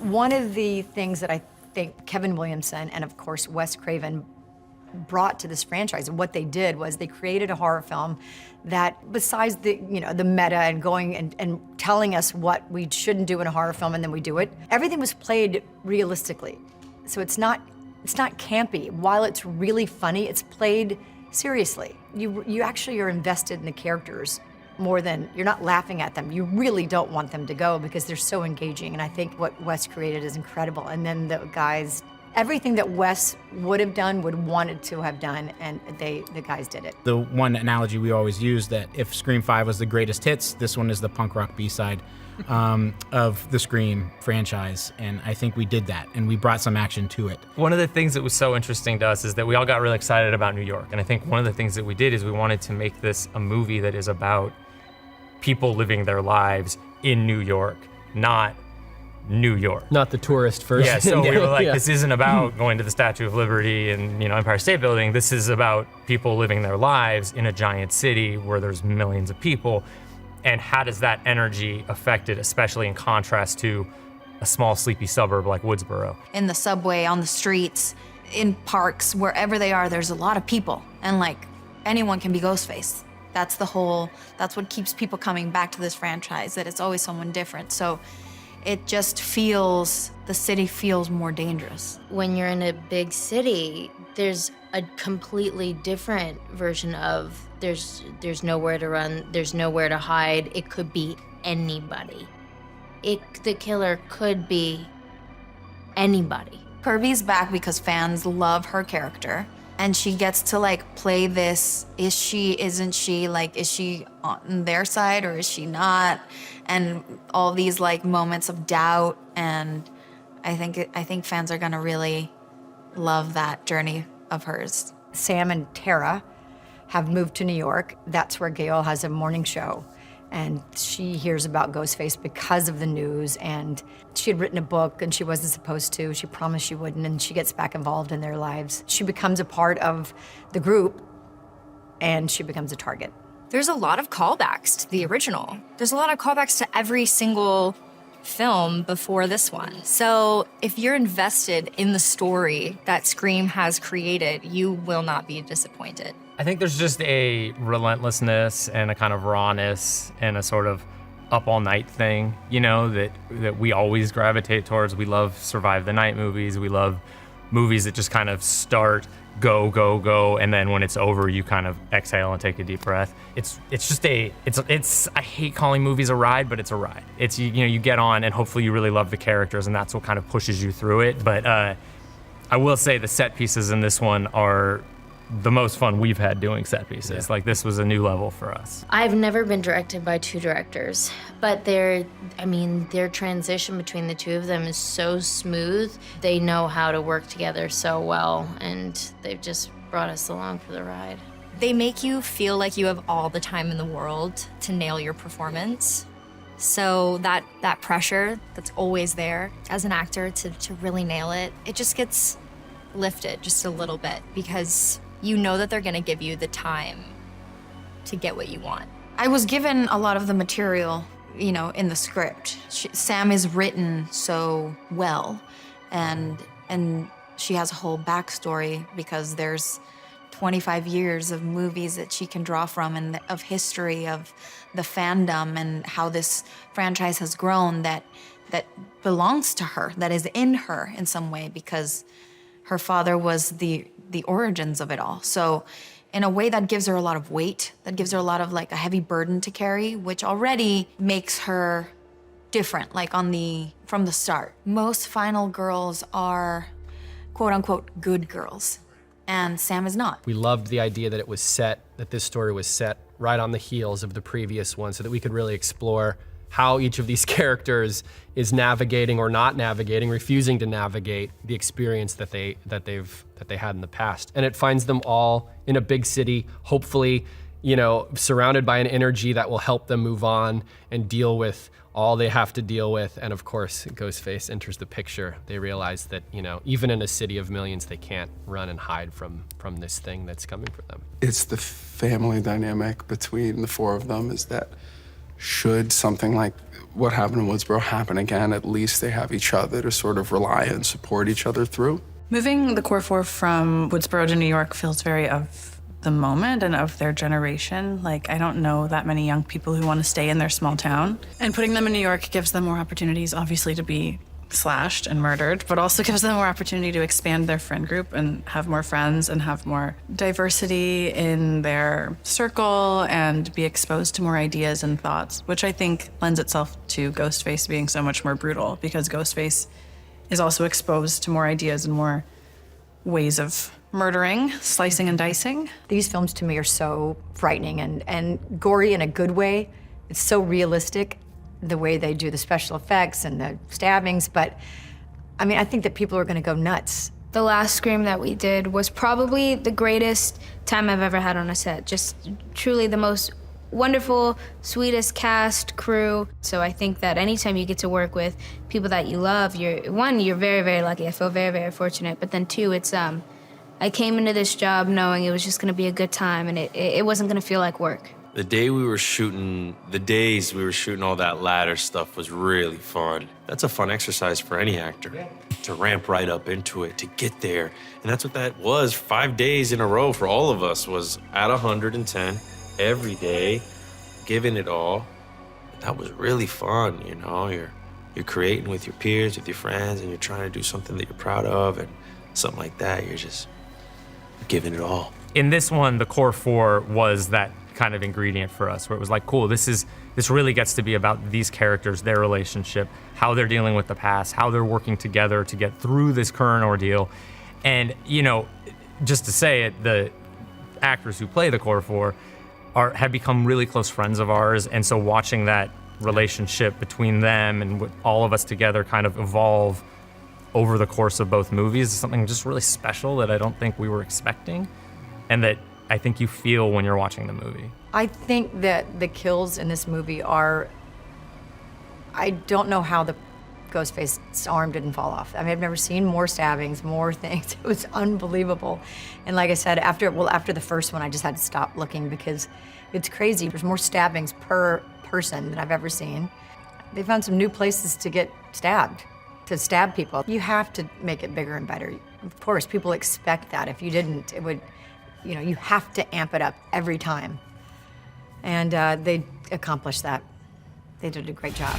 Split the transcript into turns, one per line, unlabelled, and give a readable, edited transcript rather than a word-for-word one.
One of the things that I think Kevin Williamson and of course Wes Craven brought to this franchise, and what they did was they created a horror film that, besides the the meta and going and telling us what we shouldn't do in a horror film and then we do it, everything was played realistically. So it's not campy. While it's really funny, it's played seriously. You actually are invested in the characters more than, you're not laughing at them. You really don't want them to go because they're so engaging, and I think what Wes created is incredible. And then the guys, everything that Wes would have done, wanted to have done, and the guys did it.
The one analogy we always use, that if Scream 5 was the greatest hits, this one is the punk rock B-side of the Scream franchise, and I think we did that, and we brought some action to it.
One of the things that was so interesting to us is that we all got really excited about New York, and I think one of the things that we did is we wanted to make this a movie that is about people living their lives in New York, not New York.
Not the tourist version.
Yeah, so we were like, this isn't about going to the Statue of Liberty and Empire State Building. This is about people living their lives in a giant city where there's millions of people. And how does that energy affect it, especially in contrast to a small, sleepy suburb like Woodsboro?
In the subway, on the streets, in parks, wherever they are, there's a lot of people. And like, anyone can be Ghostface. That's what keeps people coming back to this franchise, that it's always someone different. So it just feels, the city feels more dangerous.
When you're in a big city, there's a completely different version of there's nowhere to run, there's nowhere to hide. It could be anybody. The killer could be anybody.
Kirby's back because fans love her character, and she gets to like play this, is she, isn't she, like, is she on their side or is she not? And all these like moments of doubt, and I think fans are gonna really love that journey of hers.
Sam and Tara have moved to New York. That's where Gail has a morning show. And she hears about Ghostface because of the news, and she had written a book and she wasn't supposed to. She promised she wouldn't, and she gets back involved in their lives. She becomes a part of the group, and she becomes a target.
There's a lot of callbacks to the original. There's a lot of callbacks to every single film before this one. So if you're invested in the story that Scream has created, you will not be disappointed.
I think there's just a relentlessness and a kind of rawness and a sort of up all night thing, that we always gravitate towards. We love survive the night movies. We love movies that just kind of start, go, go, go, and then when it's over, you kind of exhale and take a deep breath. It's I hate calling movies a ride, but it's a ride. It's, you get on and hopefully you really love the characters, and that's what kind of pushes you through it. But I will say the set pieces in this one are the most fun we've had doing set pieces. Yeah. Like, this was a new level for us.
I've never been directed by two directors, but their transition between the two of them is so smooth. They know how to work together so well, and they've just brought us along for the ride.
They make you feel like you have all the time in the world to nail your performance. So that pressure that's always there as an actor to really nail it, it just gets lifted just a little bit, because you know that they're gonna give you the time to get what you want.
I was given a lot of the material, in the script. Sam is written so well, and she has a whole backstory because there's 25 years of movies that she can draw from, and of history of the fandom and how this franchise has grown that belongs to her, that is in her in some way, because her father was the origins of it all. So in a way that gives her a lot of weight, that gives her a lot of like a heavy burden to carry, which already makes her different, like from the start. Most final girls are quote unquote good girls, and Sam is not.
We loved the idea that this story was set right on the heels of the previous one, so that we could really explore how each of these characters is navigating or not navigating, refusing to navigate the experience that they had in the past. And it finds them all in a big city, hopefully, surrounded by an energy that will help them move on and deal with all they have to deal with. And of course, Ghostface enters the picture. They realize that, even in a city of millions, they can't run and hide from this thing that's coming for them.
It's the family dynamic between the four of them, is that should something like what happened in Woodsboro happen again, at least they have each other to sort of rely and support each other through.
Moving the Core Four from Woodsboro to New York feels very of the moment and of their generation. Like, I don't know that many young people who want to stay in their small town. And putting them in New York gives them more opportunities, obviously, to be slashed and murdered, but also gives them more opportunity to expand their friend group and have more friends and have more diversity in their circle and be exposed to more ideas and thoughts, which I think lends itself to Ghostface being so much more brutal, because Ghostface is also exposed to more ideas and more ways of murdering, slicing and dicing.
These films to me are so frightening and gory in a good way. It's so realistic, the way they do the special effects and the stabbings, but I mean, I think that people are gonna go nuts.
The last Scream that we did was probably the greatest time I've ever had on a set. Just truly the most wonderful, sweetest cast, crew. So I think that anytime you get to work with people that you love, you're very, very lucky. I feel very, very fortunate. But then two, it's I came into this job knowing it was just gonna be a good time, and it wasn't gonna feel like work.
The days we were shooting all that ladder stuff was really fun. That's a fun exercise for any actor, to ramp right up into it, to get there. And that's what that was. 5 days in a row for all of us was at 110 every day, giving it all. That was really fun, you know? You're creating with your peers, with your friends, and you're trying to do something that you're proud of, and something like that, you're just giving it all.
In this one, the Core Four was that kind of ingredient for us, where it was like, cool, this really gets to be about these characters, their relationship, how they're dealing with the past, how they're working together to get through this current ordeal. And, you know, just to say it, the actors who play the Core Four have become really close friends of ours, and so watching that relationship between them and with all of us together kind of evolve over the course of both movies is something just really special that I don't think we were expecting, and that I think you feel when you're watching the movie.
I think that the kills in this movie are, I don't know how the Ghostface's arm didn't fall off. I mean, I've never seen more stabbings, more things. It was unbelievable. And like I said, after the first one, I just had to stop looking because it's crazy. There's more stabbings per person than I've ever seen. They found some new places to get stabbed, to stab people. You have to make it bigger and better. Of course, people expect that. If you didn't, it would, you know, you have to amp it up every time. And they accomplished that. They did a great job.